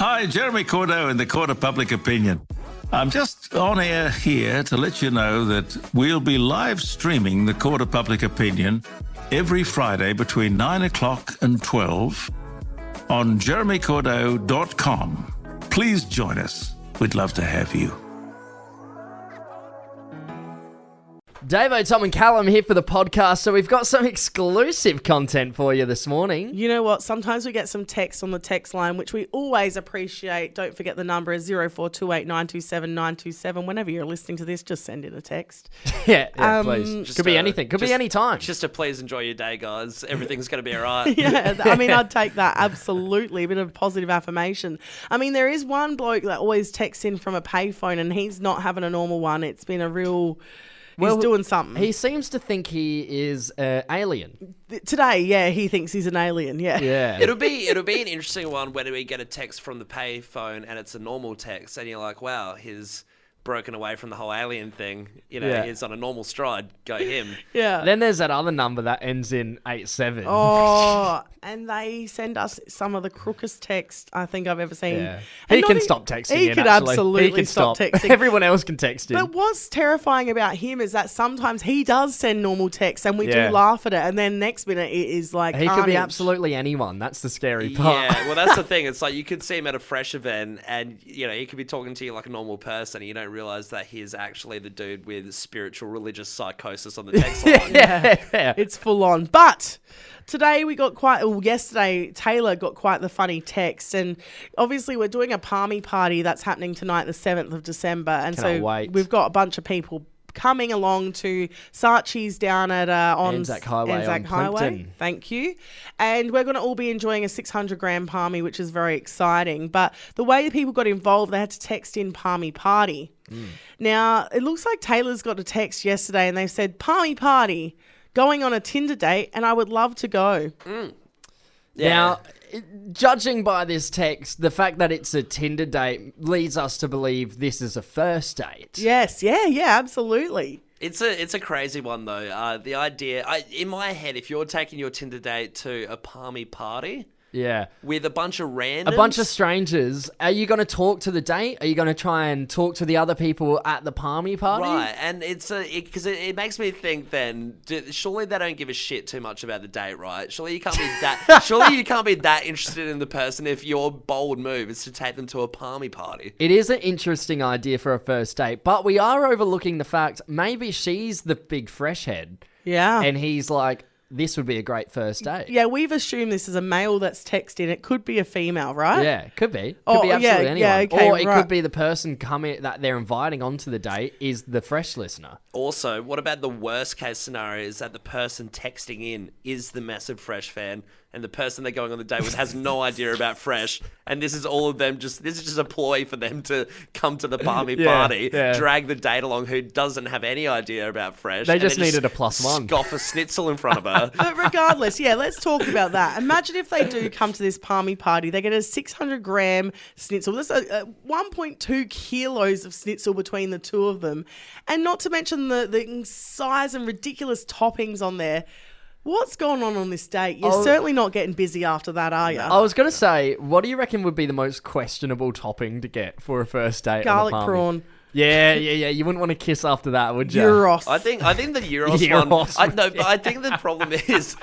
Hi, Jeremy Cordeaux in the Court of Public Opinion. I'm just on air here to let you know that we'll be live streaming the Court of Public Opinion every Friday between 9 o'clock and 12 on jeremycordeaux.com. Please join us. We'd love to have you. Davo, Tom and Callum here for the podcast, so we've got some exclusive content for you this morning. You know what? Sometimes we get some text on the text line, which we always appreciate. Don't forget the number is 0428927927. Whenever you're listening to this, just send in a text. Yeah, please. Could be anything. Could be any time. Just to please enjoy your day, guys. Everything's going to be all right. Yeah, I mean, I'd take that, absolutely. A bit of positive affirmation. I mean, there is one bloke that always texts in from a payphone, and he's not having a normal one. It's been a real... He's doing something. He seems to think he is an alien. Today, yeah, he thinks he's an alien, yeah. It'll be an interesting one when we get a text from the payphone and it's a normal text and you're like, wow, he's broken away from the whole alien thing. You know, he's on a normal stride. Go him. Yeah. Then there's that other number that ends in 87. Oh, and they send us some of the crookest text I think I've ever seen. Yeah. He can stop texting. He could absolutely stop texting. Everyone else can text him. But what's terrifying about him is that sometimes he does send normal text and we do laugh at it, and then next minute it is like he carnage. could be absolutely anyone. That's the scary part. Yeah, well, that's the thing. It's like you could see him at a fresh event and, you know, he could be talking to you like a normal person and you don't realize that he is actually the dude with spiritual religious psychosis on the text line. Yeah, it's full on. But today we got yesterday Taylor got quite the funny text, and obviously we're doing a palmy party that's happening tonight, the 7th of December, and we've got a bunch of people coming along to Saatchi's down at Anzac Highway. Thank you. And we're going to all be enjoying a 600 gram palmy, which is very exciting. But the way people got involved, they had to text in palmy party. Now, it looks like Taylor's got a text yesterday and they said, palmy party, going on a Tinder date, and I would love to go. Yeah. Now, judging by this text, the fact that it's a Tinder date leads us to believe this is a first date. Yes, yeah, absolutely. It's a crazy one though. The idea, in my head, if you're taking your Tinder date to a palmy party, with a bunch of randoms, a bunch of strangers, are you going to talk to the date? Are you going to try and talk to the other people at the palmy party? Right, and because it makes me think. Then surely they don't give a shit too much about the date, right? Surely you can't be that. Surely you can't be that interested in the person if your bold move is to take them to a palmy party. It is an interesting idea for a first date, but we are overlooking the fact maybe she's the big fresh head. Yeah, and he's like, this would be a great first date. Yeah, we've assumed this is a male that's texting. It could be a female, right? Yeah, it could be. Could be absolutely anyone. Yeah, okay, or it could be the person coming that they're inviting onto the date is the fresh listener. Also, what about the worst case scenario is that the person texting in is the massive fresh fan and the person they're going on the date with has no idea about fresh, and this is all of them this is just a ploy for them to come to the palmy party, drag the date along who doesn't have any idea about fresh. They just needed a +1. Scoff a schnitzel in front of her. But regardless, let's talk about that. Imagine if they do come to this palmy party, they get a 600 gram schnitzel. There's a 1.2 kilos of schnitzel between the two of them, and not to mention the size and ridiculous toppings on there. What's going on this date? You're certainly not getting busy after that, are you? I was going to say, what do you reckon would be the most questionable topping to get for a first date? Garlic prawn. Yeah. You wouldn't want to kiss after that, would you? Gyros. I think the gyros one. But I think the problem is,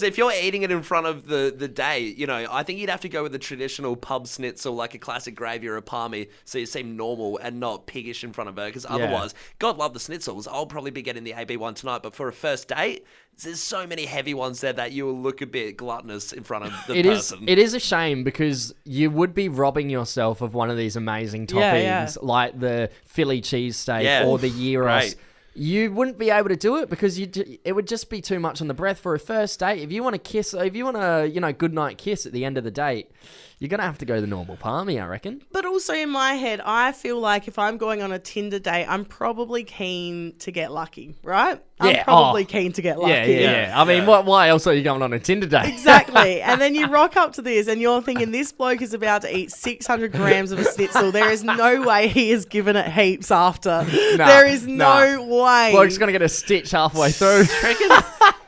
if you're eating it in front of the date, you know, I think you'd have to go with the traditional pub schnitzel, like a classic gravy or a palmy, so you seem normal and not piggish in front of her. Because otherwise, God love the schnitzels. I'll probably be getting the AB one tonight, but for a first date, there's so many heavy ones there that you will look a bit gluttonous in front of the person. It is a shame because you would be robbing yourself of one of these amazing toppings, like the Philly cheesesteak or the gyros. Right. You wouldn't be able to do it because it would just be too much on the breath for a first date. If you want a good night kiss at the end of the date, you're going to have to go the normal palmy, I reckon. But also in my head, I feel like if I'm going on a Tinder date, I'm probably keen to get lucky, right? I'm probably keen to get lucky. Yeah. I mean, why else are you going on a Tinder date? Exactly. And then you rock up to this and you're thinking, this bloke is about to eat 600 grams of a schnitzel. There is no way he has given it heaps after. There is no way. Bloke's going to get a stitch halfway through.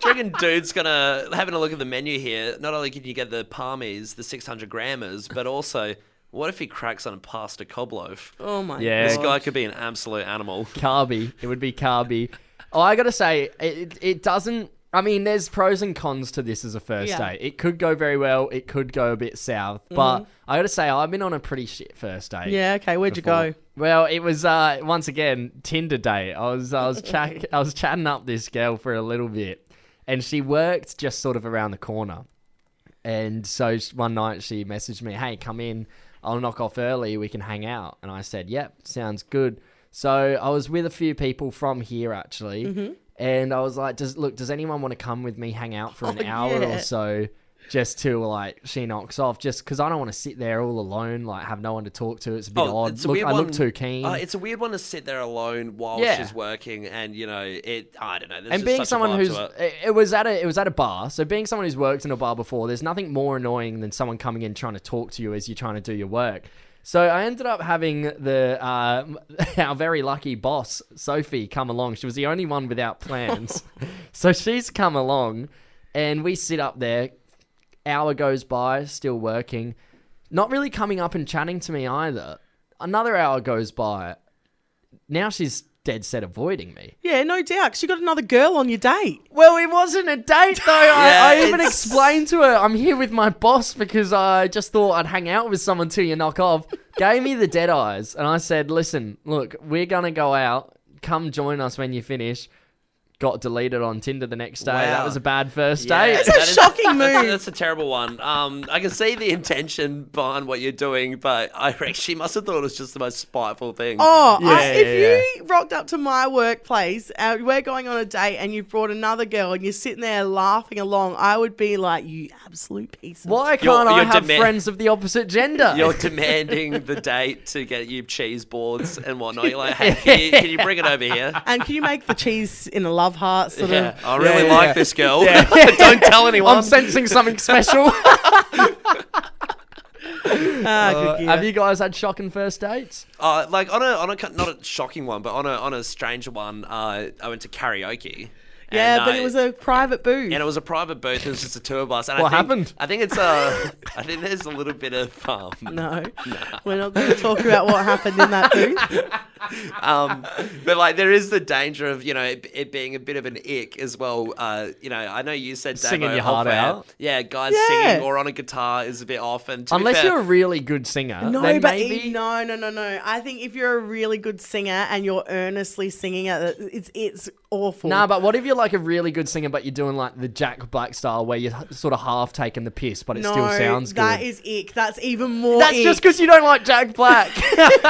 Do you reckon dude's having a look at the menu here, not only can you get the palmies, the 600 grammers, but also What if he cracks on a pasta cob loaf? Oh my Yeah. This god. guy could be an absolute animal. Carby. It would be carby. Oh, I got to say, it doesn't... I mean, there's pros and cons to this as a first date. It could go very well. It could go a bit south. But I got to say, I've been on a pretty shit first date. Yeah, okay. Where'd you go? Well, it was once again Tinder date. I was chatting up this girl for a little bit, and she worked just sort of around the corner. And so one night she messaged me, "Hey, come in. I'll knock off early. We can hang out." And I said, "Yep, sounds good." So I was with a few people from here actually, and I was like, "Does anyone want to come with me, hang out for an hour or so?" Just to like, she knocks off, just because I don't want to sit there all alone, like have no one to talk to. It's a bit odd. It's a weird I one. look too keen. It's a weird one to sit there alone while she's working, and you know, I don't know. There's And just being such a someone vibe who's, to it. it was at a bar. So being someone who's worked in a bar before, there's nothing more annoying than someone coming in trying to talk to you as you're trying to do your work. So I ended up having our very lucky boss, Sophie, come along. She was the only one without plans. So she's come along, and we sit up there. Hour goes by, still working. Not really coming up and chatting to me either. Another hour goes by. Now she's dead set avoiding me. Yeah, no doubt. 'Cause you got another girl on your date. Well, it wasn't a date, though. Yeah, I even it's- explained to her, I'm here with my boss because I just thought I'd hang out with someone till you knock off. Gave me the dead eyes. And I said, listen, look, we're going to go out. Come join us when you finish. Got deleted on Tinder the next day. Wow. That was a bad first Yeah, date. It's a that is- shocking move. That's a terrible one. I can see the intention behind what you're doing, but I reckon she must have thought it was just the most spiteful thing. Oh, Yeah, if you rocked up to my workplace, we're going on a date, and you've brought another girl, and you're sitting there laughing along, I would be like, you absolute piece of... Why can't I you're have friends of the opposite gender? You're demanding the date to get you cheese boards and whatnot. You're like, hey, can you bring it over here? And can you make the cheese in a love heart sort Yeah, of... I really yeah. like this girl. Don't tell anyone. I'm sensing something special. good gear. Have you guys had shocking first dates? Like on a not a shocking one, but on a stranger one. I went to karaoke. Yeah, and, but it was a private booth. And it was a private booth. It was just the two of us. And What I think, happened? I think it's I think there's a little bit of No, we're not going to talk about what happened in that booth. but like there is the danger of it being a bit of an ick as well. I know you said Davo, Singing your heart off-air. out. Yeah, guys Yeah. singing or on a guitar is a bit off. And to be Unless fair, you're a really good singer, No, then but maybe... no. I think if you're a really good singer and you're earnestly singing it, it's awful. Nah, but what if you're like a really good singer, but you're doing like the Jack Black style where you're sort of half taking the piss, but it still sounds good? That is ick. That's even more That's ick. just because you don't like Jack Black.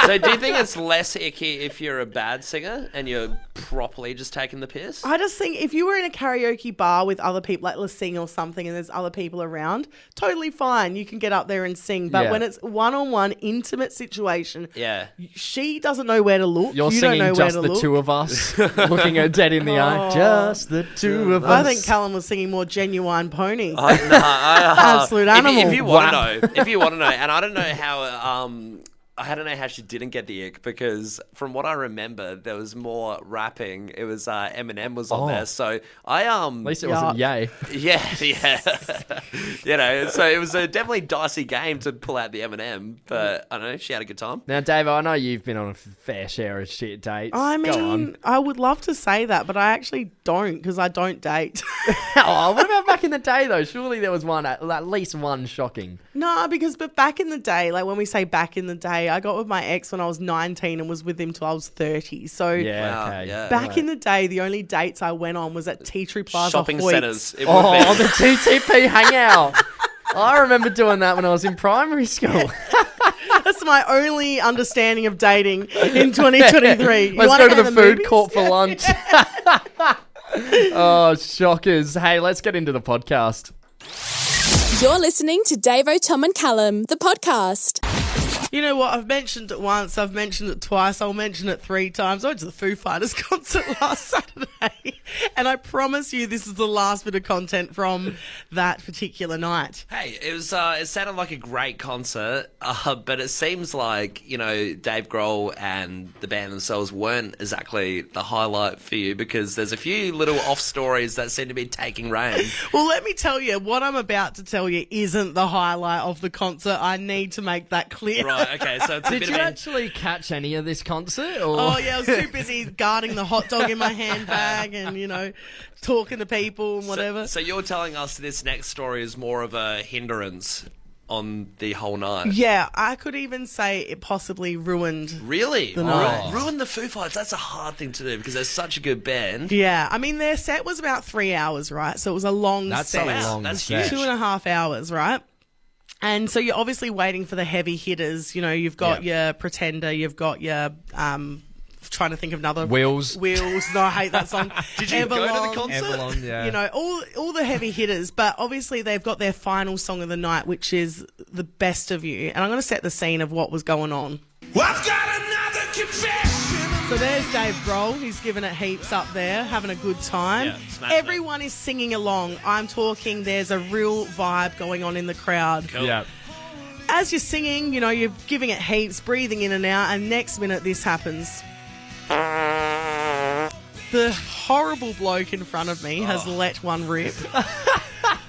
So do you think it's less icky if you're a bad singer and you're properly just taking the piss? I just think if you were in a karaoke bar with other people, like let's sing or something, and there's other people around, totally fine. You can get up there and sing. But Yeah. when it's one-on-one, intimate situation, Yeah. she doesn't know where to look. You're you don't singing know where just to the look. two of us, looking her dead in the eye. Just the two of us. I think Callum was singing more Genuine Pony. Absolute Absolute animal. If you want to know, and I don't know how. I don't know how she didn't get the ick because from what I remember, there was more rapping. It was Eminem was on there, so I At least it wasn't yay. yeah. So it was a definitely dicey game to pull out the Eminem, but I don't know. She had a good time. Now, Davo, I know you've been on a fair share of shit dates. I Go on. mean, I would love to say that, but I actually don't because I don't date. Oh, what about back in the day, though? Surely there was one, at least one shocking. No, but back in the day, like when we say back in the day, I got with my ex when I was 19 and was with him till I was 30. So Yeah, Wow, okay. yeah. back in the day, the only dates I went on was at Tea Tree Plaza Shopping Hoyts. centres. It would Oh, be. the TTP hangout. I remember doing that when I was in primary school. That's my only understanding of dating in 2023. You Let's wanna go to the food movies? court for lunch. Oh, shockers. Hey, let's get into the podcast. You're listening to Davo, Tom and Callum, the podcast. You know what? I've mentioned it once. I've mentioned it twice. I'll mention it 3 times. I went to the Foo Fighters concert last Saturday. And I promise you this is the last bit of content from that particular night. Hey, it was. It sounded like a great concert, but it seems like, Dave Grohl and the band themselves weren't exactly the highlight for you, because there's a few little off stories that seem to be taking reign. Well, let me tell you, what I'm about to tell you isn't the highlight of the concert. I need to make that clear. Right, okay, so it's a Did bit you of a... actually catch any of this concert? Or? Oh, yeah, I was too busy guarding the hot dog in my handbag and, talking to people and whatever. So you're telling us this next story is more of a hindrance on the whole night? Yeah, I could even say it possibly ruined Really? the night. Ruin the Foo Fighters. That's a hard thing to do because they're such a good band. Yeah, I mean, their set was about 3 hours, right? So it was a long That's set. a long That's set. huge. 2.5 hours, right? And so you're obviously waiting for the heavy hitters. You've got your Pretender, you've got your... trying to think of another... Wheels. No, I hate that song. Did you go to the concert? Avalon, yeah. All the heavy hitters, but obviously they've got their final song of the night, which is The Best of You. And I'm going to set the scene of what was going on. I've got another confession. So there's Dave Grohl. He's giving it heaps up there, having a good time. Yeah, smashing it. Everyone is singing along. I'm talking, there's a real vibe going on in the crowd. Cool. Yeah. As you're singing, you're giving it heaps, breathing in and out, and next minute this happens. The horrible bloke in front of me has let one rip.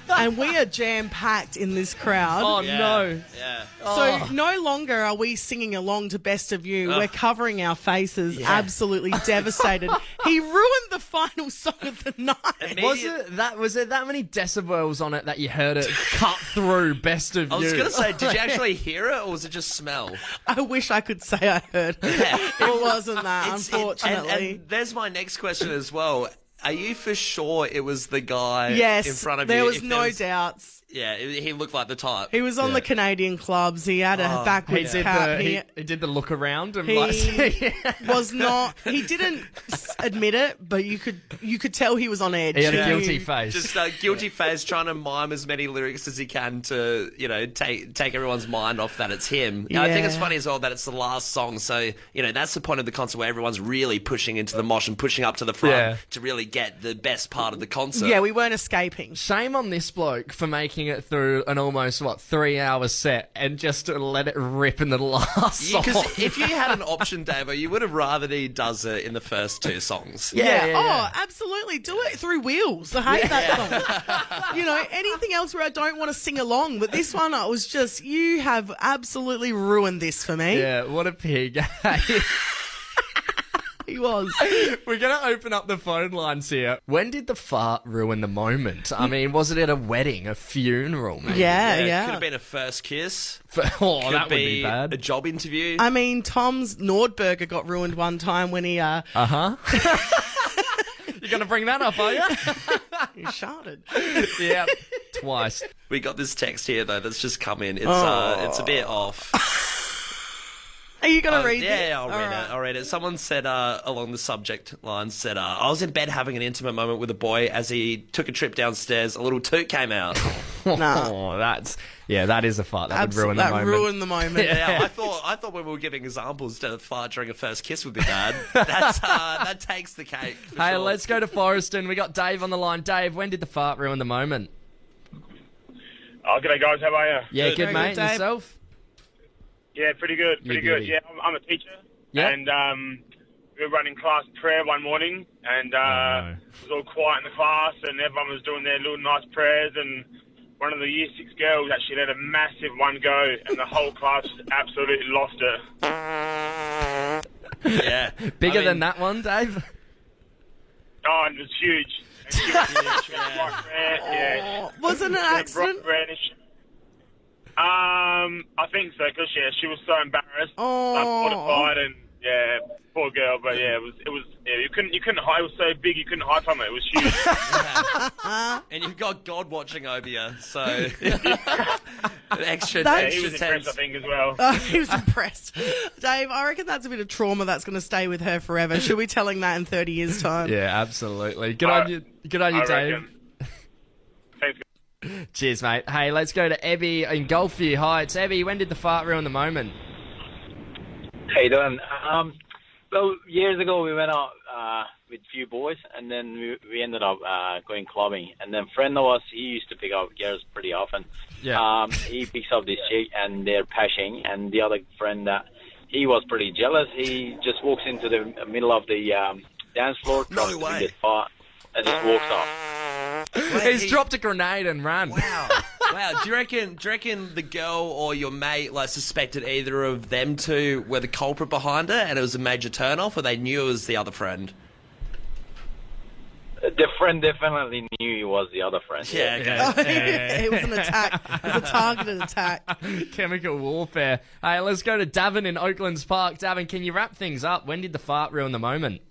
And we are jam-packed in this crowd. Oh, Yeah. no. Yeah. So no longer are we singing along to Best of You. We're covering our faces, absolutely devastated. He ruined the final song of the night. Was it that many decibels on it that you heard it cut through Best of I You? was going to say, did you actually hear it or was it just smell? I wish I could say I heard. It wasn't that, unfortunately. And there's my next question as well. Are you for sure it was the guy Yes, in front of there you? was If no doubts. Yeah, he looked like the type. He was on the Canadian clubs. He had a He backwards did, cap. he did the look around and He was not. He didn't admit it, but you could tell he was on edge. he had a guilty face. Just a guilty face, trying to mime as many lyrics as he can to, take everyone's mind off that it's him. I think it's Yeah. funny as well that it's the last song, so that's the point of the concert where everyone's really pushing into the mosh and pushing up to the front to really get the best part of the concert. Yeah, we weren't escaping. Shame on this bloke for making it through an almost 3-hour set and just to let it rip in the last song. Because if you had an option, Davo, you would have rather he does it in the first two songs. Yeah. yeah. Oh, absolutely. Do it through Wheels. I hate that song. Anything else where I don't want to sing along, but this one, I was just, you have absolutely ruined this for me. Yeah, what a pig. He was. We're going to open up the phone lines here. When did the fart ruin the moment? I mean, was it at a wedding, a funeral, maybe? Yeah. Could have been a first kiss. Oh, Could that would be be bad. a job interview. I mean, Tom's Nordburger got ruined one time when he You're going to bring that up, are you? he sharted. Yeah, twice. We got this text here though that's just come in. It's a bit off. Are you going to read this? Yeah, I'll All read right. it. I'll read it. Someone said along the subject line said, I was in bed having an intimate moment with a boy as he took a trip downstairs. A little toot came out. Nah. Oh, that is a fart. That would ruin the that moment. ruined the moment. Yeah, I thought when we were giving examples to fart during a first kiss would be bad. That takes the cake. For Hey, sure. let's go to Forreston. We got Dave on the line. Dave, when did the fart ruin the moment? Oh, g'day guys, how are you? Yeah, good Very mate. good, Dave. Yourself? Yeah, pretty good, pretty You're good. beauty. Yeah, I'm a teacher. Yeah. And we were running class prayer one morning, and no. it was all quiet in the class, and everyone was doing their little nice prayers, and one of the Year 6 girls actually let a massive one go, and the whole class absolutely lost her. Yeah. Bigger I mean, than that one, Dave? Oh, and it was huge. And she was bright red, yeah. Was it an accident? Bright reddish. I think so, because she was so embarrassed. Oh. Like, mortified, and yeah, poor girl. But yeah, it was you couldn't hide. It was so big you couldn't hide from it. It was huge. And you've got God watching over you, so extra That's- He was extra impressed, tense. I think, as well. He was impressed. Dave, I reckon that's a bit of trauma that's going to stay with her forever. She'll be telling that in 30 years' time. Yeah, absolutely. Good on you, I Dave. reckon. Thanks. Cheers, mate. Hey, let's go to Ebby in Gulfview. Hi, it's Ebby. When did the fart ruin the moment? How you doing? Well, years ago we went out with a few boys, and then we ended up going clubbing. And then a friend of us, he used to pick up girls pretty often. Yeah. He picks up this chick, and they're pashing. And the other friend, he was pretty jealous. He just walks into the middle of the dance floor, drops the guitar, and just walks off. He's dropped a grenade and ran. Wow. Wow. Do you reckon the girl or your mate suspected either of them two were the culprit behind it, and it was a major turn-off, or they knew it was the other friend? The friend definitely knew he was the other friend. Yeah, okay. It was an attack. It was a targeted attack. Chemical warfare. Hey, let's go to Davin in Oaklands Park. Davin, can you wrap things up? When did the fart ruin the moment?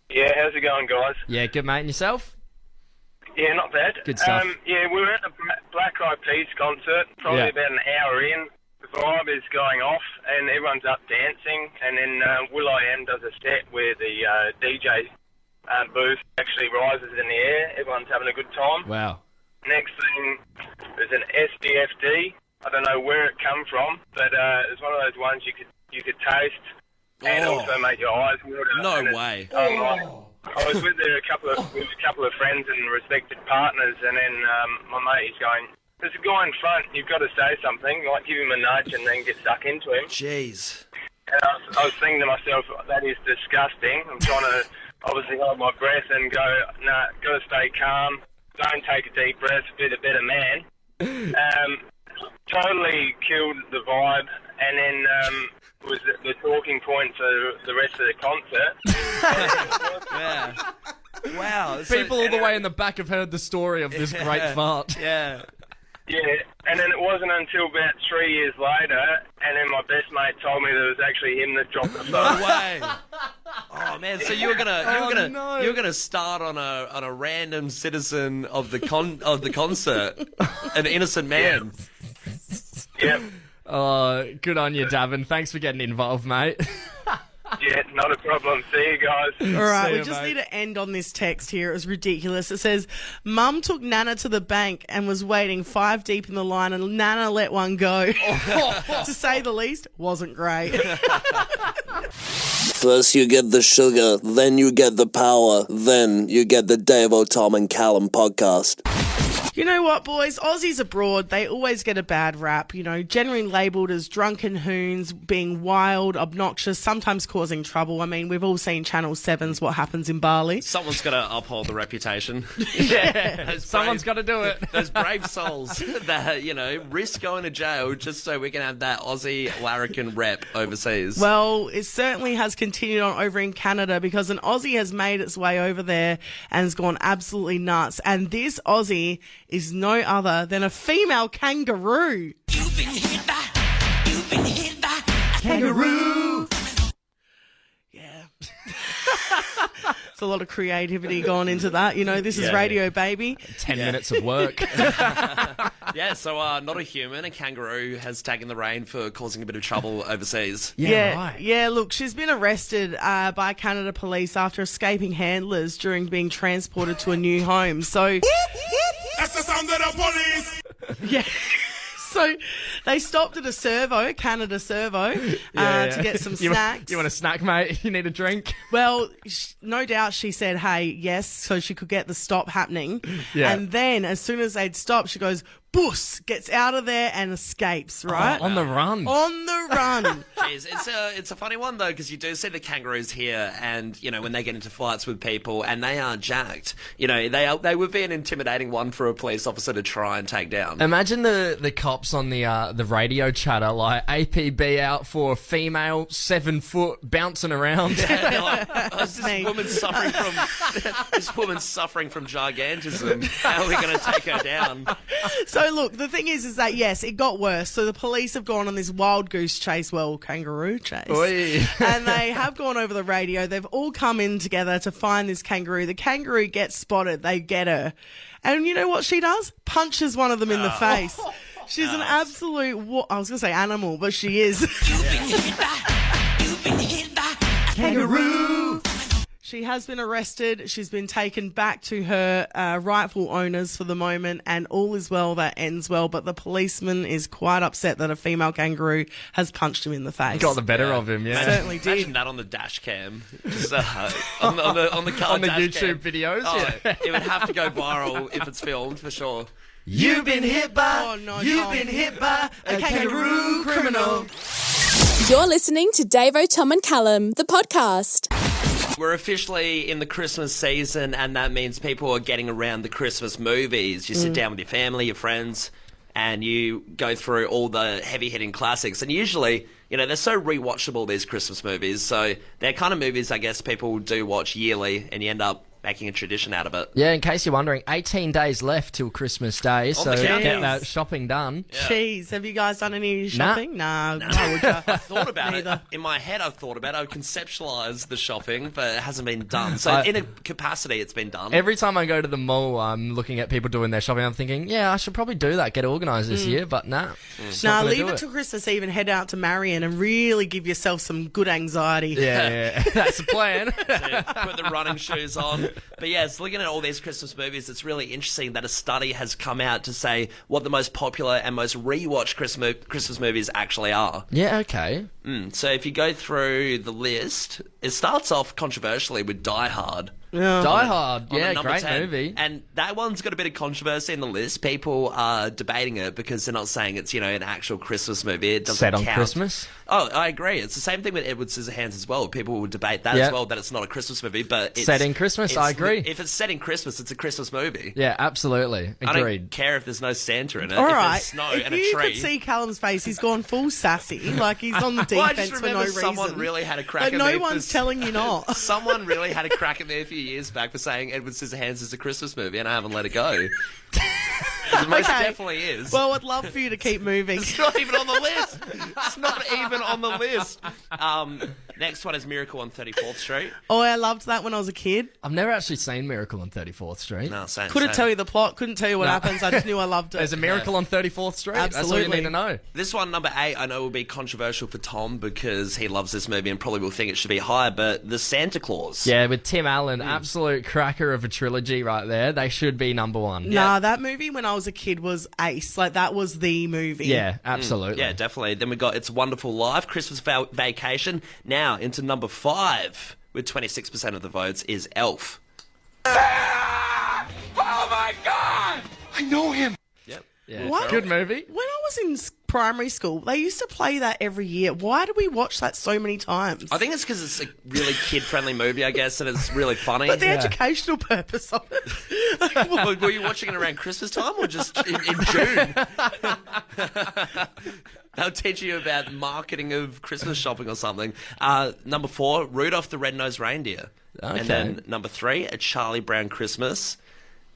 Yeah, how's it going, guys? Yeah, good, mate. And yourself? Yeah, not bad. Good stuff. Yeah, we were at the Black Eyed Peas concert, probably about an hour in. The vibe is going off, and everyone's up dancing. And then will.i.am does a set where the DJ booth actually rises in the air. Everyone's having a good time. Wow. Next thing is an SDFD. I don't know where it come from, but it's one of those ones you could taste and also make your eyes water. No way. I was with a couple of friends and respected partners, and then my mate is going, "There's a guy in front. You've got to say something, like give him a nudge, and then get stuck into him." Jeez. And I was thinking to myself, that is disgusting. I'm trying to obviously hold my breath and go, nah, got to stay calm. Don't take a deep breath. Be the better man. Totally killed the vibe, and then was the talking point for the rest of the concert. Yeah. Wow. People all the way in the back have heard the story of this great fart. Yeah. Yeah, and then it wasn't until about 3 years later, and then my best mate told me that it was actually him that dropped the phone. No way. Oh man, so you were gonna start on a random citizen of the concert, an innocent man. Yep. Oh, good on you, Davin. Thanks for getting involved, mate. Yeah, not a problem. See you guys. All right, we you, just mate. need to end on this text here. It was ridiculous. It says, Mum took Nana to the bank and was waiting 5 deep in the line, and Nana let one go. To say the least, wasn't great. First you get the sugar, then you get the power, then you get the Davo, Tom and Callum podcast. You know what, boys? Aussies abroad, they always get a bad rap, generally labelled as drunken hoons, being wild, obnoxious, sometimes causing trouble. I mean, we've all seen Channel 7's What Happens in Bali. Someone's got to uphold the reputation. Yeah, someone's got to do it. Those brave souls that, risk going to jail just so we can have that Aussie larrikin rep overseas. Well, it certainly has continued on over in Canada, because an Aussie has made its way over there and has gone absolutely nuts. And this Aussie is no other than a female kangaroo. You've been hit by kangaroo. Yeah. It's a lot of creativity gone into that. This is radio, baby. 10 minutes of work. Yeah, so not a human, a kangaroo has taken the reign for causing a bit of trouble overseas. Right. Yeah, look, she's been arrested by Canada police after escaping handlers during being transported to a new home. So... That's the sound of the police. Yeah. So they stopped at a servo, Canada servo, to get some snacks. You want a snack, mate? You need a drink? Well, no doubt she said, hey, yes, so she could get the stop happening. Yeah. And then as soon as they'd stopped, she goes, boos, gets out of there and escapes, right? On the run. On the run. Jeez, it's a funny one though, because you do see the kangaroos here, and when they get into fights with people, and they are jacked. They would be an intimidating one for a police officer to try and take down. Imagine the cops on the radio chatter, like APB out for a female 7 foot bouncing around. This woman's suffering from gigantism. How are we going to take her down? So look, the thing is that yes, it got worse. So the police have gone on this wild goose chase, kangaroo chase. Oy. And they have gone over the radio. They've all come in together to find this kangaroo. The kangaroo gets spotted. They get her. And you know what she does? Punches one of them in the face. She's an absolute, I was going to say animal, but she is. You've been hit by kangaroo. She has been arrested. She's been taken back to her rightful owners for the moment, and all is well that ends well. But the policeman is quite upset that a female kangaroo has punched him in the face. Got the better of him, yeah. Certainly did. Imagine that on the dash cam. Just, on the car On the dash YouTube cam. videos, yeah. It would have to go viral if it's filmed, for sure. You've been hit by a kangaroo criminal. You're listening to Davo, Tom and Callum, the podcast. We're officially in the Christmas season, and that means people are getting around the Christmas movies. You sit down with your family, your friends, and you go through all the heavy-hitting classics. And usually, you know, they're so rewatchable, these Christmas movies. So they're kind of movies, I guess, people do watch yearly, and you end up making a tradition out of it. Yeah, in case you're wondering, 18 days left till Christmas Day, so the get countdown. that shopping done. Jeez, have you guys done any shopping? Nah. I thought about it. In my head, I've thought about it. I've conceptualised the shopping, but it hasn't been done. So in a capacity, it's been done. Every time I go to the mall, I'm looking at people doing their shopping. I'm thinking, yeah, I should probably do that, get organised this year, but nah. Leave it till Christmas Eve and head out to Marion and really give yourself some good anxiety. Yeah, that's the plan. Put the running shoes on. But yeah, it's looking at all these Christmas movies, it's really interesting that a study has come out to say what the most popular and most rewatched Christmas movies actually are. Yeah, okay. So if you go through the list, it starts off controversially with Die Hard. Die Hard, On the yeah, number great 10. movie. And that one's got a bit of controversy in the list. People are debating it because they're not saying it's, you know, an actual Christmas movie. It doesn't Set on count. Christmas? Oh, I agree. It's the same thing with Edward Scissorhands as well. People will debate that as well, that it's not a Christmas movie, but it's... Set in Christmas, I agree. If it's set in Christmas, it's a Christmas movie. Yeah, absolutely. I don't Agreed. care if there's no Santa in it. All if right. there's snow if and a you tree. could see Callum's face, he's gone full sassy. Like he's on the Well, I defense just for no remember reason. someone really had a crack but at no me. one's for, telling you not. Someone really had a crack at me a few years back for saying Edward Scissorhands is a Christmas movie, and I haven't let it go. It most definitely is. Well, I'd love for you to keep moving. It's not even on the list. It's not even on the list. Next one is Miracle on 34th Street. Oh, I loved that when I was a kid. I've never actually seen Miracle on 34th Street. No, same. Couldn't tell you the plot, couldn't tell you what happens. I just knew I loved it. There's a Miracle on 34th Street. That's all you Absolutely. need to know. This one, number 8, I know will be controversial for Tom because he loves this movie and probably will think it should be higher, but The Santa Claus. Yeah, with Tim Allen, absolute cracker of a trilogy right there. They should be number one. Nah, that movie when I was a kid was ace. Like, that was the movie. Yeah, absolutely. Yeah, definitely. Then we got It's a Wonderful Life, Christmas Vacation. Now into number 5 with 26% of the votes is Elf. Oh my God! I know him. Yep. Yeah. What? Good movie. When I was in primary school, they used to play that every year. Why do we watch that so many times? I think it's because it's a really kid-friendly movie, I guess, and it's really funny. But the educational purpose of it. Were you watching it around Christmas time or just in June? They'll teach you about marketing of Christmas shopping or something. Number 4, Rudolph the Red-Nosed Reindeer. Okay. And then number 3, A Charlie Brown Christmas.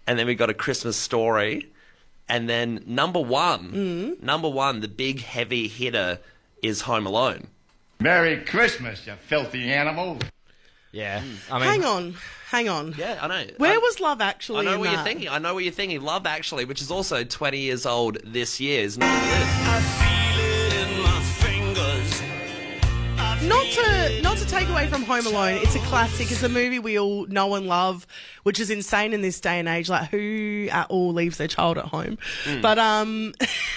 And then we got A Christmas Story. And then number 1, the big heavy hitter is Home Alone. Merry Christmas, you filthy animal. Yeah. I mean, Hang on. Yeah, I know. Where was Love Actually? I know in what that? you're thinking. I know what you're thinking. Love Actually, which is also 20 years old this year, is not on the list. I feel it in my fingers. Not to take away from Home Alone, it's a classic. It's a movie we all know and love, which is insane in this day and age. Like, who at all leaves their child at home? But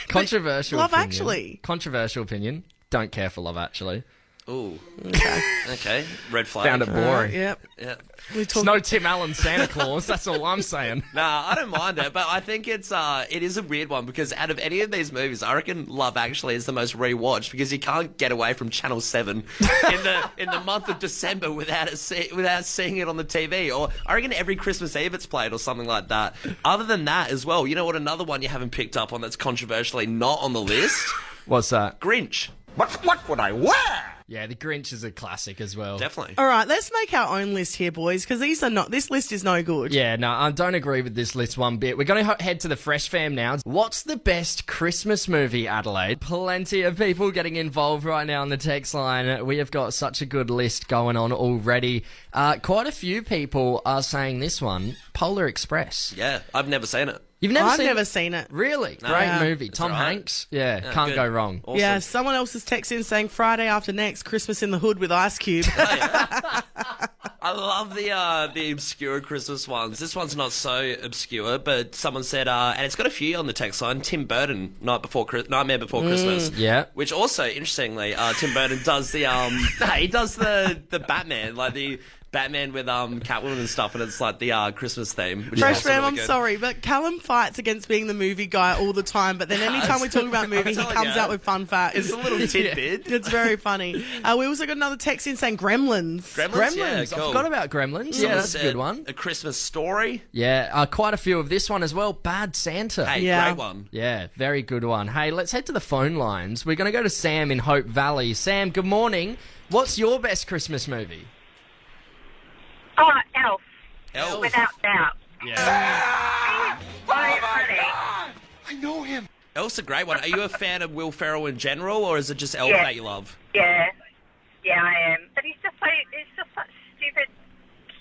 controversial Love opinion. Actually. Controversial opinion. Don't care for Love Actually. Ooh. Okay. Red flag. Found it boring. Yep. Yeah. It's no Tim Allen Santa Claus. That's all I'm saying. Nah, I don't mind it, but I think it is a weird one because out of any of these movies, I reckon Love Actually is the most rewatched because you can't get away from Channel 7 in the month of December without seeing it on the TV. Or I reckon every Christmas Eve it's played or something like that. Other than that as well, you know what? Another one you haven't picked up on that's controversially not on the list? What's that? Grinch. What would I wear? Yeah, The Grinch is a classic as well. Definitely. All right, let's make our own list here, boys, because this list is no good. Yeah, no, I don't agree with this list one bit. We're going to head to the Fresh Fam now. What's the best Christmas movie, Adelaide? Plenty of people getting involved right now on the text line. We have got such a good list going on already. Quite a few people are saying this one, Polar Express. Yeah, I've never seen it. You've never I've seen never it? seen it. Really? No. Great Yeah. movie. Tom all right. Hanks. Yeah, can't good. go wrong. Awesome. Yeah, someone else is texting saying Friday after next, Christmas in the Hood with Ice Cube. I love the obscure Christmas ones. This one's not so obscure, but someone said, and it's got a few on the text line. Tim Burton, Nightmare Before Christmas. Yeah. Which also, interestingly, Tim Burton does the he does the Batman, like the Batman with Catwoman and stuff, and it's like the Christmas theme. Which Fresh is also Fam, really I'm good. sorry, but Callum fights against being the movie guy all the time. But then anytime we talk about movie, he telling comes you. out with fun facts. It's a little tidbit. It's very funny. We also got another text in saying Gremlins. Gremlins, I yeah, cool. forgot about Gremlins. Someone Yeah, that's a said good one. A Christmas Story. Yeah, quite a few of this one as well. Bad Santa. Hey, Yeah. great one. Yeah, very good one. Hey, let's head to the phone lines. We're going to go to Sam in Hope Valley. Sam, good morning. What's your best Christmas movie? Oh, Elf. Elf. Without doubt. Yeah. I know him. Elf's a great one. Are you a fan of Will Ferrell in general, or is it just Elf Yeah. that you love? Yeah. Yeah, I am. But he's just such stupid,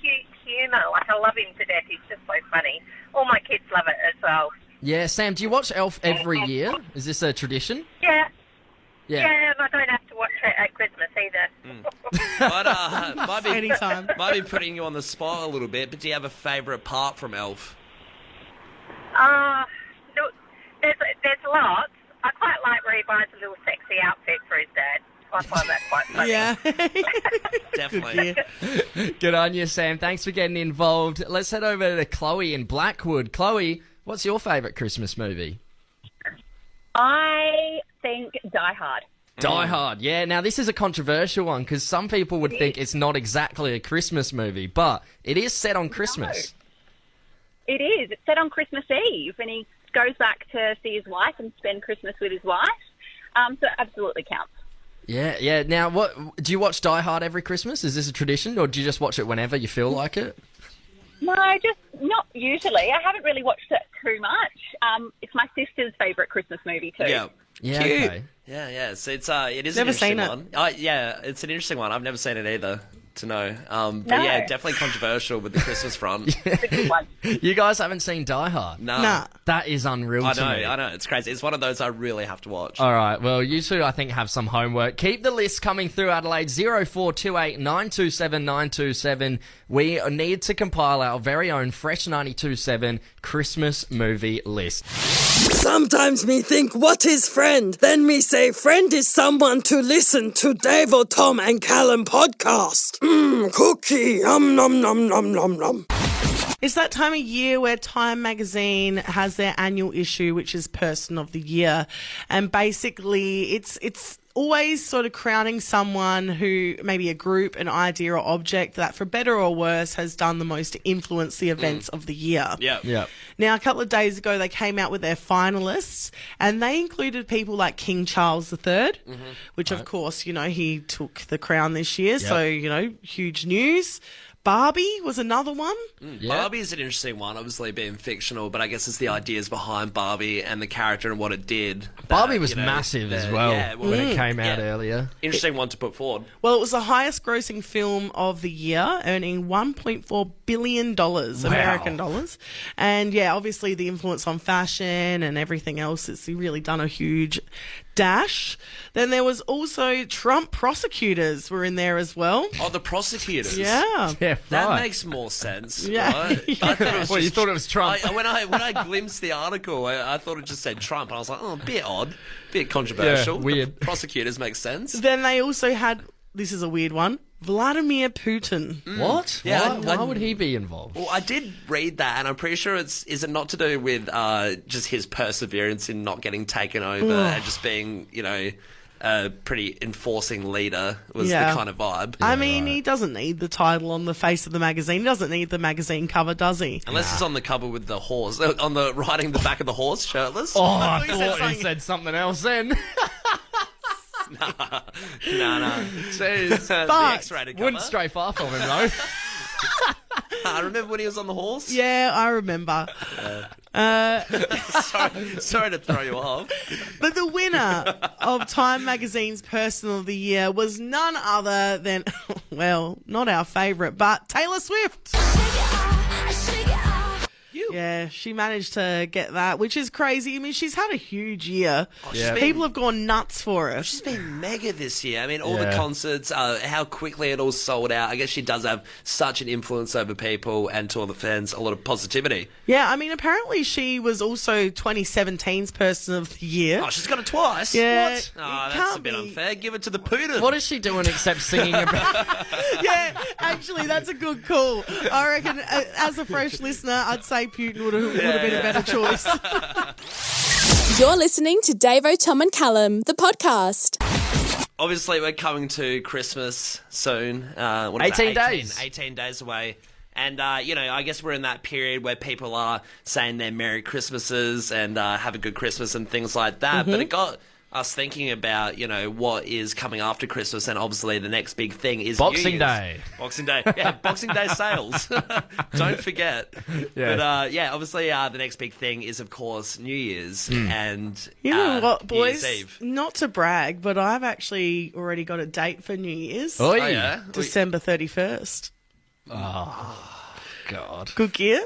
cute humour. Like, I love him to death. He's just so funny. All my kids love it as well. Yeah, Sam, do you watch Elf every year? Is this a tradition? Yeah. Yeah. Yeah, and I don't have to watch it at Christmas either. But Anytime. might be putting you on the spot a little bit, but do you have a favourite part from Elf? Look, there's lots. I quite like where he buys a little sexy outfit for his dad. I find that quite funny. Yeah. Definitely. Good on you, Sam. Thanks for getting involved. Let's head over to Chloe in Blackwood. Chloe, what's your favourite Christmas movie? I think Die Hard. Die Hard. Yeah, now this is a controversial one because some people would think it's not exactly a Christmas movie, but it is set on Christmas. It is. It's set on Christmas Eve, and he goes back to see his wife and spend Christmas with his wife. So it absolutely counts. Yeah. Now, what do you watch Die Hard every Christmas? Is this a tradition, or do you just watch it whenever you feel like it? No, just not usually. I haven't really watched it too much. It's my sister's favourite Christmas movie too. Yeah. Yeah. Cute. Okay. Yeah. So it is Never an interesting seen it. one. Yeah, it's an interesting one. I've never seen it either. To know, but No. yeah, definitely controversial with the Christmas front. It's a good one. You guys haven't seen Die Hard? No, Nah. That is unreal I to me. know, it's crazy. It's one of those I really have to watch. All right, well, you two, I think, have some homework. Keep the list coming through, Adelaide. 0428 927 927. We need to compile our very own Fresh 92.7 Christmas movie list. Sometimes me think, what is friend? Then me say, friend is someone to listen to Davo, Tom and Callum podcast. Cookie, nom nom nom nom nom nom. It's that time of year where Time magazine has their annual issue, which is Person of the Year. And basically, it's always sort of crowning someone who, maybe a group, an idea or object that, for better or worse, has done the most to influence the events of the year. Yeah. Now, a couple of days ago, they came out with their finalists, and they included people like King Charles III, which, of course, he took the crown this year. Yep. So, huge news. Barbie was another one. Barbie is an interesting one, obviously being fictional, but I guess it's the ideas behind Barbie and the character and what it did. Barbie was massive as well when it came out earlier. Interesting one to put forward. Well, it was the highest grossing film of the year, earning $1.4 billion American dollars. And yeah, obviously the influence on fashion and everything else, it's really done a huge dash. Then there was also Trump prosecutors were in there as well. Oh, the prosecutors. Yeah. Yeah, That right. makes more sense. Yeah. Right? I thought it was Well, you just- thought it was Trump. when I glimpsed the article, I thought it just said Trump, and I was like, oh, a bit odd, bit controversial. Yeah, weird. The prosecutors make sense. Then they also had, this is a weird one, Vladimir Putin. What? Yeah, Why would he be involved? Well, I did read that, and I'm pretty sure is it not to do with just his perseverance in not getting taken over and just being, a pretty enforcing leader was the kind of vibe. I mean, he doesn't need the title on the face of the magazine. He doesn't need the magazine cover, does he? Unless it's on the cover with the horse, on the riding the back of the horse, shirtless. Oh, I thought he said something else then. No. Jeez. The But X-rated cover. Wouldn't stray far from him, though. I remember when he was on the horse. Yeah, I remember. Sorry to throw you off. But the winner of Time Magazine's Person of the Year was none other than, well, not our favourite, but Taylor Swift. You you. Yeah, she managed to get that, which is crazy. I mean, she's had a huge year. Yeah. People have gone nuts for her. She's been mega this year. I mean, all the concerts, how quickly it all sold out. I guess she does have such an influence over people and to all the fans, a lot of positivity. Yeah, I mean, apparently she was also 2017's Person of the Year. Oh, she's got it twice? Yeah. What? Oh, that's a bit unfair. Give it to the Putin. What is she doing except singing about... Yeah, actually, that's a good call. I reckon, as a fresh listener, I'd say Putin would have been a better choice. You're listening to Davo, Tom and Callum, the podcast. Obviously, we're coming to Christmas soon. 18 days. 18 days away. And, I guess we're in that period where people are saying their Merry Christmases and have a good Christmas and things like that. But it got us thinking about, what is coming after Christmas, and obviously the next big thing is Boxing Day. Boxing Day. Yeah, Boxing Day sales. Don't forget. Yeah. But, obviously the next big thing is, of course, New Year's and You know what, New Year's boys? Eve. Not to brag, but I've actually already got a date for New Year's. Oh, yeah? December 31st. Oh, God. Good gear.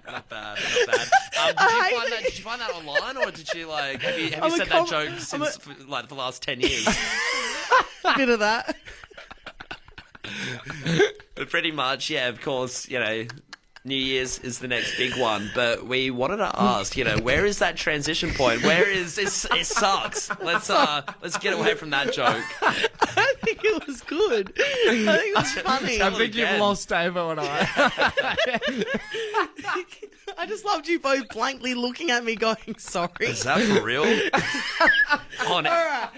Not bad. Did you find that online, or did you have you said that joke since the last 10 years? A bit of that. But pretty much, yeah. Of course, New Year's is the next big one. But we wanted to ask, where is that transition point? Where is it? It sucks. Let's get away from that joke. I think it was good. I think it was funny. I think you've lost Davo and I. I just loved you both blankly looking at me going, sorry. Is that for real? All right.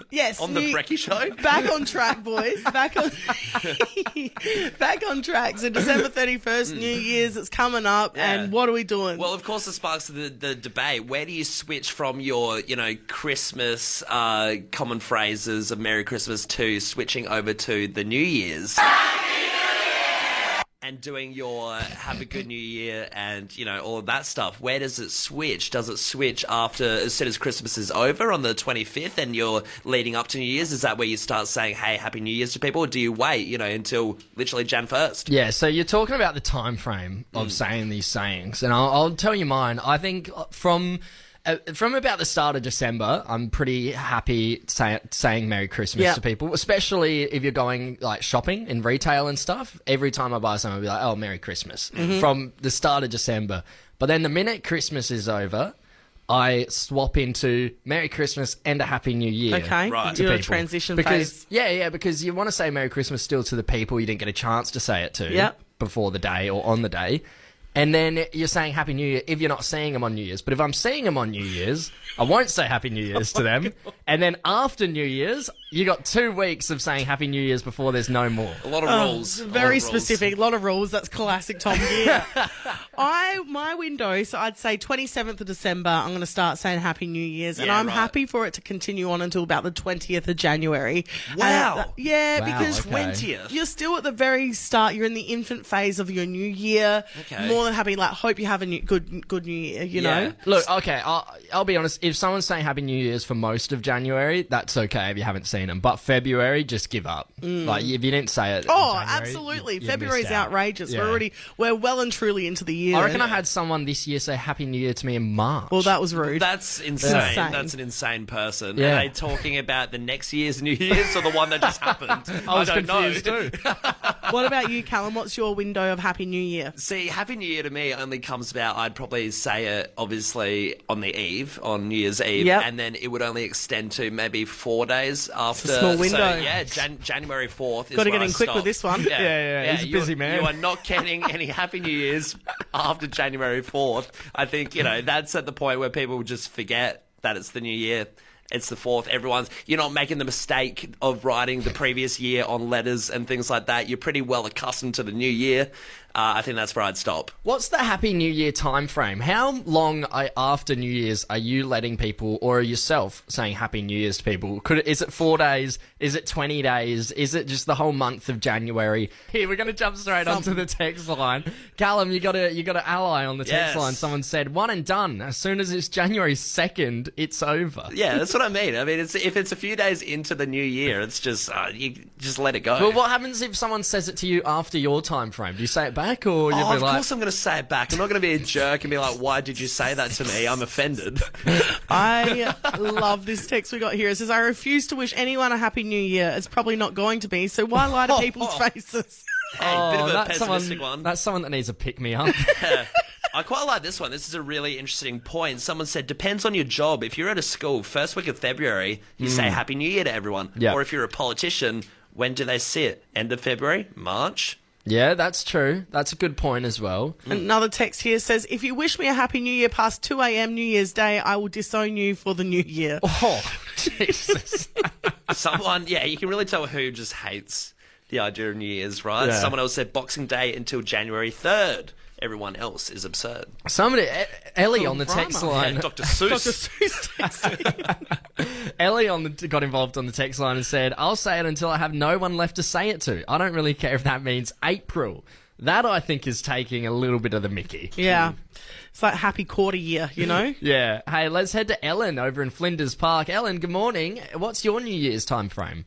Yes. On the Brekkie Show? Back on track, boys. Back on track. So December 31st, New Year's, it's coming up. Yeah. And what are we doing? Well, of course, it sparks the debate. Where do you switch from your, Christmas common phrases of Merry Christmas to switching over to the New Year's? And doing your have a good new year and, all of that stuff. Where does it switch? Does it switch as soon as Christmas is over on the 25th and you're leading up to New Year's? Is that where you start saying, hey, Happy New Year's to people? Or do you wait, until literally Jan 1st? Yeah, so you're talking about the time frame of saying these sayings. And I'll tell you mine. I think from about the start of December, I'm pretty happy saying Merry Christmas to people, especially if you're going shopping in retail and stuff. Every time I buy something, I'll be like, oh, Merry Christmas from the start of December. But then the minute Christmas is over, I swap into Merry Christmas and a Happy New Year. Okay, right. do a transition phase. Yeah, because you want to say Merry Christmas still to the people you didn't get a chance to say it to before the day or on the day. And then you're saying Happy New Year if you're not seeing them on New Year's. But if I'm seeing them on New Year's, I won't say Happy New Year's to them. And then after New Year's, you got 2 weeks of saying Happy New Year's before there's no more. A lot of rules. Very specific. A lot of rules. That's classic Tom gear. My window, so I'd say 27th of December, I'm going to start saying Happy New Year's. And I'm happy for it to continue on until about the 20th of January. Wow. Because 20th. You're still at the very start. You're in the infant phase of your new year. Okay. More than happy. Hope you have a good new year, know? Look, okay, I'll be honest. If someone's saying Happy New Year's for most of January, that's okay if you haven't seen them. But February, just give up. If you didn't say it. Oh, in January, absolutely. you February's missed out. outrageous. Yeah. We're well and truly into the year. I reckon I had someone this year say Happy New Year to me in March. Well, that was rude. That's insane. That's an insane person. Yeah. Are they talking about the next year's New Year's or the one that just happened? I was don't confused know. too. What about you, Callum? What's your window of Happy New Year? See, Happy New Year to me only comes about, I'd probably say it, obviously, on the eve, on New Year's Eve, and then it would only extend to maybe 4 days after. It's a small window. So, yeah, January 4th is Got to where get I in quick stop. with this one. Yeah, he's a busy man. You are not getting any Happy New Year's after January 4th. I think, that's at the point where people just forget that it's the new year. It's the 4th. You're not making the mistake of writing the previous year on letters and things like that. You're pretty well accustomed to the new year. I think that's where I'd stop. What's the Happy New Year time frame? How long after New Year's are you letting people, or yourself, saying Happy New Year's to people? Is it 4 days? Is it 20 days? Is it just the whole month of January? Here, we're going to jump straight onto the text line. Callum, you got an ally on the text line. Someone said, one and done. As soon as it's January 2nd, it's over. Yeah, that's what I mean. I mean, if it's a few days into the new year, it's just you just let it go. Well, what happens if someone says it to you after your time frame? Do you say it back, or you'll be of like... course I'm going to say it back. I'm not going to be a jerk and be like, why did you say that to me? I'm offended. I love this text we got here. It says, I refuse to wish anyone a happy new year. It's probably not going to be, so why lie to people's faces? Hey, bit of a that's pessimistic one. That's someone that needs a pick-me-up. I quite like this one. This is a really interesting point. Someone said, depends on your job. If you're at a school, first week of February, you say Happy New Year to everyone. Yeah. Or if you're a politician, when do they sit? End of February? March? Yeah, that's true. That's a good point as well. Another text here says, if you wish me a happy new year past 2 a.m. New Year's Day, I will disown you for the new year. Oh, Jesus. Someone, yeah, you can really tell who just hates the idea of New Year's, right? Yeah. Someone else said Boxing Day until January 3rd. Everyone else is absurd. Somebody, Ellie on the text line. Yeah, Dr. Seuss. Dr. Seuss texting. Ellie got involved on the text line and said, I'll say it until I have no one left to say it to. I don't really care if that means April. That, I think, is taking a little bit of the mickey. Yeah. It's like happy quarter year, you know? Yeah. Hey, let's head to Ellen over in Flinders Park. Ellen, good morning. What's your New Year's time frame?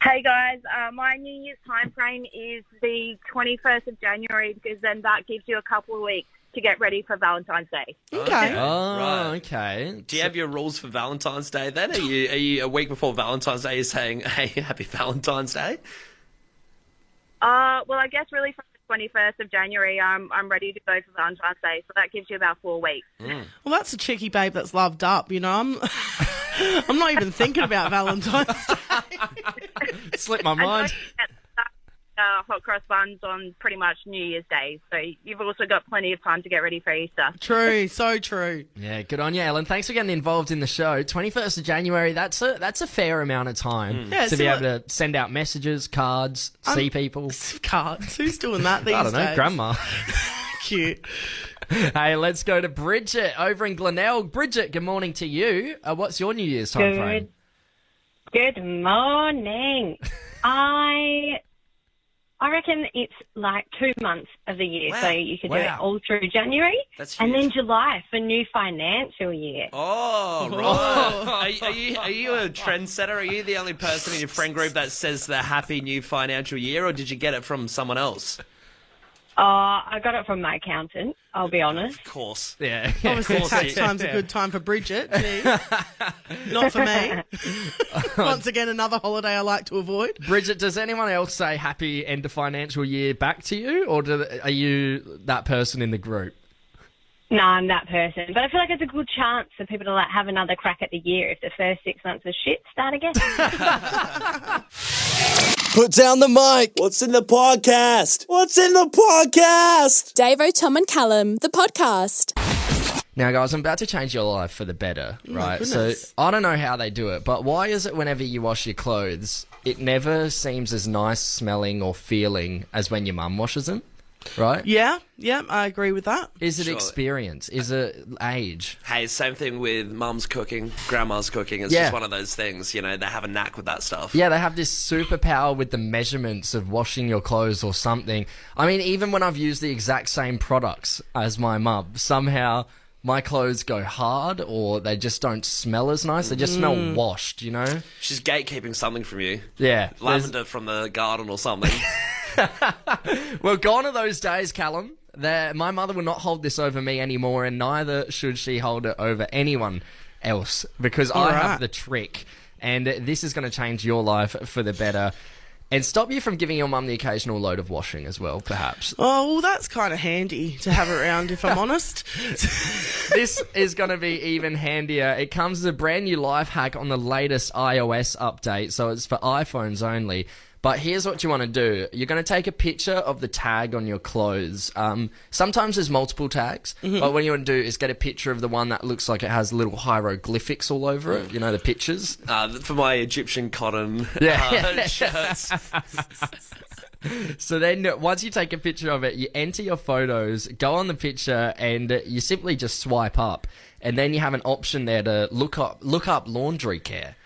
Hey guys, my New Year's time frame is the 21st of January because then that gives you a couple of weeks to get ready for Valentine's Day. Okay. Oh, Right. okay. Do you have your rules for Valentine's Day then? Are you a week before Valentine's Day you're saying, hey, happy Valentine's Day? Well, I guess really from the 21st of January, I'm ready to go for Valentine's Day, so that gives you about 4 weeks. Well, that's a cheeky babe that's loved up, you know? I'm not even thinking about Valentine's Day. Slipped my mind. Hot cross buns on pretty much New Year's Day, so you've also got plenty of time to get ready for Easter. True, so true. Yeah, good on you, Ellen. Thanks for getting involved in the show. 21st of January, that's a fair amount of time Yeah, to so be able to send out messages, cards, see people. Cards. Who's doing that these I don't know, days? grandma. Cute. Hey, let's go to Bridget over in Glenelg. Bridget, good morning to you. What's your New Year's time frame? Good morning. I reckon it's like 2 months of the year, so you could do it all through January, That's and huge. then July for new financial year. Oh, right. Are you a trendsetter? Are you the only person in your friend group that says the happy new financial year, or did you get it from someone else? I got it from my accountant, I'll be honest. Of course. Yeah. Obviously, tax time's a good time for Bridget. Gee. Not for me. Once again, another holiday I like to avoid. Bridget, does anyone else say happy end of financial year back to you, or are you that person in the group? No, I'm that person. But I feel like it's a good chance for people to have another crack at the year. If the first 6 months was shit, start again. Put down the mic. What's in the podcast? What's in the podcast? Davo, Tom and Callum, the podcast. Now, guys, I'm about to change your life for the better, right? So goodness. I don't know how they do it, but why is it whenever you wash your clothes, it never seems as nice smelling or feeling as when your mum washes them? Right? Yeah, I agree with that. Is it Sure. experience? Is it age? Hey, same thing with mum's cooking, grandma's cooking. It's Yeah. just one of those things, you know, they have a knack with that stuff. Yeah, they have this superpower with the measurements of washing your clothes or something. I mean, even when I've used the exact same products as my mum, somehow my clothes go hard or they just don't smell as nice. They just smell washed, you know? She's gatekeeping something from you. Yeah. Lavender from the garden or something. Well, gone are those days, Callum. My mother will not hold this over me anymore, and neither should she hold it over anyone else, because I have the trick, and this is going to change your life for the better. And stop you from giving your mum the occasional load of washing as well, perhaps. Oh, well, that's kind of handy to have around, if I'm honest. This is going to be even handier. It comes as a brand new life hack on the latest iOS update, so it's for iPhones only. But here's what you want to do. You're going to take a picture of the tag on your clothes. Sometimes there's multiple tags, but what you want to do is get a picture of the one that looks like it has little hieroglyphics all over it. You know, the pictures? For my Egyptian cotton shirts. So then once you take a picture of it, you enter your photos, go on the picture, and you simply just swipe up. And then you have an option there to look up laundry care.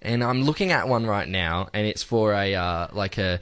And I'm looking at one right now, and it's for a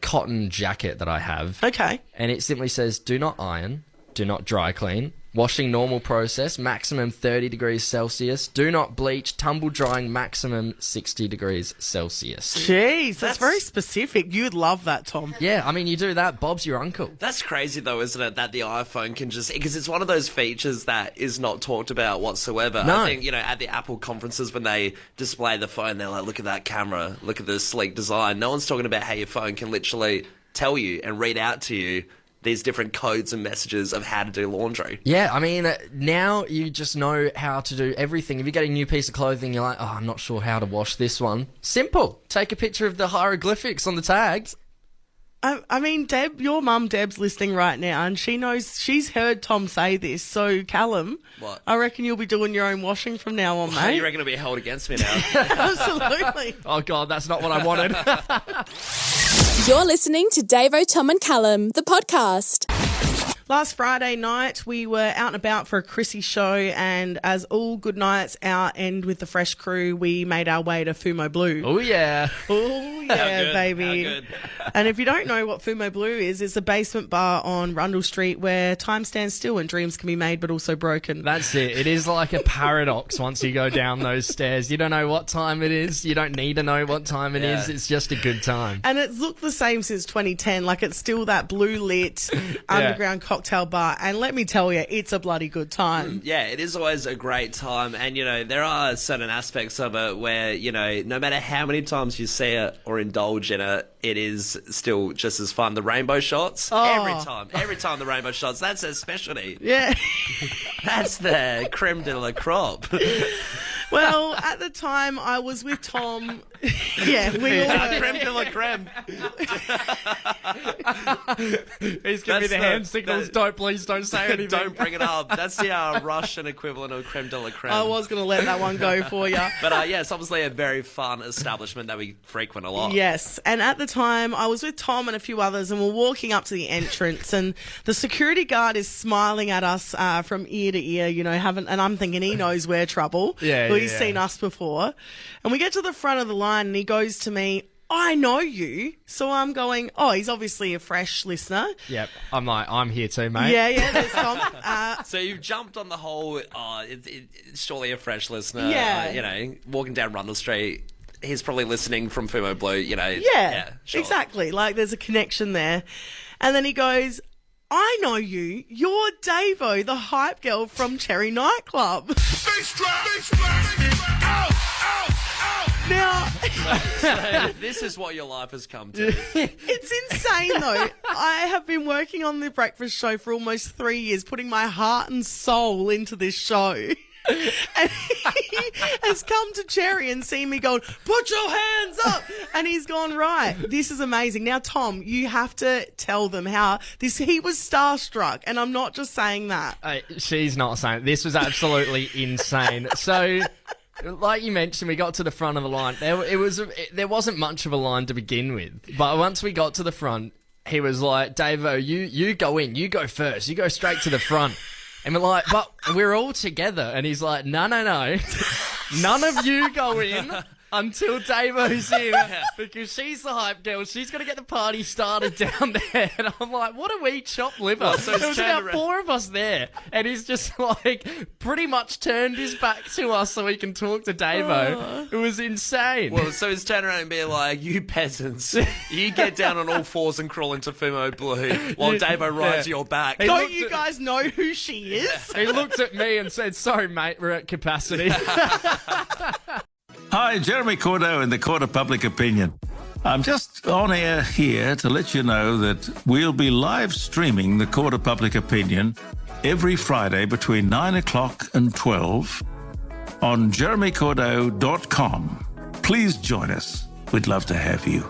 cotton jacket that I have. Okay. And it simply says, do not iron, do not dry clean, Washing normal process, maximum 30 degrees Celsius. Do not bleach, tumble drying, maximum 60 degrees Celsius. Jeez, that's very specific. You'd love that, Tom. Yeah, I mean, you do that, Bob's your uncle. That's crazy, though, isn't it? That the iPhone can just... Because it's one of those features that is not talked about whatsoever. No. I think, at the Apple conferences when they display the phone, they're like, look at that camera, look at the sleek design. No one's talking about how your phone can literally tell you and read out to you these different codes and messages of how to do laundry. Yeah, I mean, now you just know how to do everything. If you get a new piece of clothing, you're like, I'm not sure how to wash this one. Simple. Take a picture of the hieroglyphics on the tags. I mean, Deb, your mum, Deb's listening right now, and she's heard Tom say this. So, Callum, what? I reckon you'll be doing your own washing from now on, mate. You reckon it'll be held against me now? Absolutely. Oh, God, that's not what I wanted. You're listening to Davo, Tom and Callum, the podcast. Last Friday night, we were out and about for a Chrissy show, and as all good nights out end with the Fresh crew, we made our way to Fumo Blue. Oh, yeah. Oh, yeah, good, baby. how good. And if you don't know what Fumo Blue is, it's a basement bar on Rundle Street where time stands still and dreams can be made but also broken. That's it. It is like a paradox once you go down those stairs. You don't know what time it is. You don't need to know what time it is. It's just a good time. And it's looked the same since 2010. Like, it's still that blue lit underground cocktail bar. And let me tell you, it's a bloody good time. Yeah, it is always a great time. And, there are certain aspects of it where, no matter how many times you see it or indulge in it, it is still just as fun. The rainbow shots, every time the rainbow shots, that's their specialty. Yeah. That's the creme de la crop. Well, at the time, I was with Tom. Yeah, we all were. Creme de la creme. He's giving me the hand signals. Please don't say anything. Don't bring it up. That's the Russian equivalent of creme de la creme. I was going to let that one go for you. But it's obviously a very fun establishment that we frequent a lot. Yes, and at the time, I was with Tom and a few others, and we're walking up to the entrance, and the security guard is smiling at us from ear to ear, and I'm thinking he knows we're trouble. He's seen us before. And we get to the front of the line, and he goes to me, I know you. So I'm going, he's obviously a Fresh listener. Yep. I'm like, I'm here too, mate. Yeah, there's Tom. So you've jumped on the whole, it's surely a Fresh listener. Yeah. Walking down Rundle Street, he's probably listening from Fumo Blue, Yeah, sure. Exactly. Like, there's a connection there. And then he goes, I know you. You're Davo, the hype girl from Cherry Nightclub. Now, this is what your life has come to. It's insane, though. I have been working on the breakfast show for almost 3 years, putting my heart and soul into this show. And he has come to Cherry and seen me going, put your hands up. And he's gone, right, this is amazing. Now, Tom, you have to tell them how he was starstruck. And I'm not just saying that. She's not saying it. This was absolutely insane. So, like you mentioned, we got to the front of the line. There wasn't much of a line to begin with. But once we got to the front, he was like, Davo, you go in. You go first. You go straight to the front. And we're like, but we're all together. And he's like, no. None of you go in until Davo's in. Because she's the hype girl. She's going to get the party started down there. And I'm like, what are we, chopped liver? So there was about 4 of us there. And he's just like pretty much turned his back to us so he can talk to Davo. It was insane. Well, so he's turned around and be like, you peasants, you get down on all fours and crawl into Fumo Blue while Davo rides your back. Don't you guys know who she is? He looked at me and said, sorry, mate, we're at capacity. Hi, Jeremy Cordo in the Court of Public Opinion. I'm just on air here to let you know that we'll be live streaming the Court of Public Opinion every Friday between 9 o'clock and 12 on jeremycordo.com. Please join us. We'd love to have you.